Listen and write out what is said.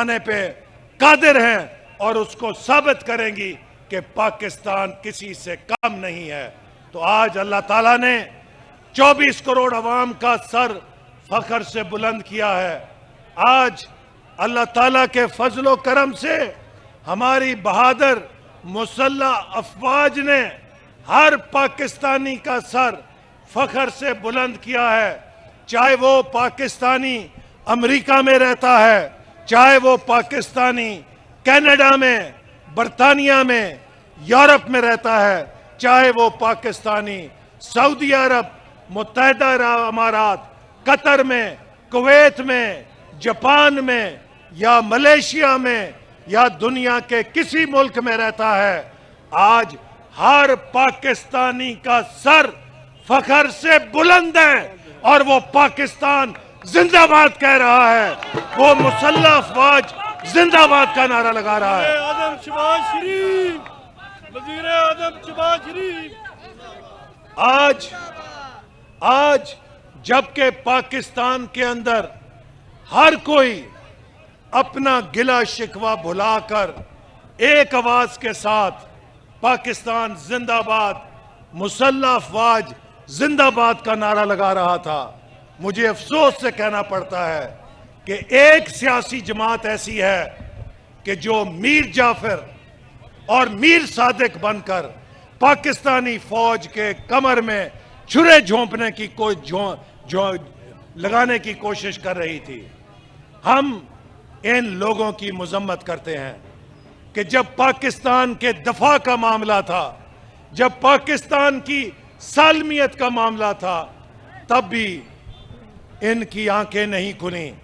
بنانے پہ قادر ہیں اور اس کو ثابت کریں گی کہ پاکستان کسی سے کم نہیں ہے۔ تو آج اللہ تعالیٰ نے 24 کروڑ عوام کا سر فخر سے بلند کیا ہے۔ آج اللہ تعالیٰ کے فضل و کرم سے ہماری بہادر مسلح افواج نے ہر پاکستانی کا سر فخر سے بلند کیا ہے، چاہے وہ پاکستانی امریکہ میں رہتا ہے، چاہے وہ پاکستانی کینیڈا میں، برطانیہ میں، یورپ میں رہتا ہے، چاہے وہ پاکستانی سعودی عرب، متحدہ عرب امارات، قطر میں، کویت میں، جاپان میں یا ملیشیا میں یا دنیا کے کسی ملک میں رہتا ہے، آج ہر پاکستانی کا سر فخر سے بلند ہے اور وہ پاکستان زندہ باد کہہ رہا ہے، وہ مسلح افواج زندہ باد کا نعرہ لگا رہا ہے۔ اعظم شہباز شریف، وزیر اعظم شہباز شریف۔ آج جبکہ پاکستان کے اندر ہر کوئی اپنا گلہ شکوہ بھلا کر ایک آواز کے ساتھ پاکستان زندہ باد، مسلح افواج زندہ باد کا نعرہ لگا رہا تھا، مجھے افسوس سے کہنا پڑتا ہے کہ ایک سیاسی جماعت ایسی ہے کہ جو میر جعفر اور میر صادق بن کر پاکستانی فوج کے کمر میں چھرے جھونپنے کی لگانے کی کوشش کر رہی تھی۔ ہم ان لوگوں کی مذمت کرتے ہیں کہ جب پاکستان کے دفاع کا معاملہ تھا، جب پاکستان کی سالمیت کا معاملہ تھا، تب بھی ان کی آنکھیں نہیں کھلیں۔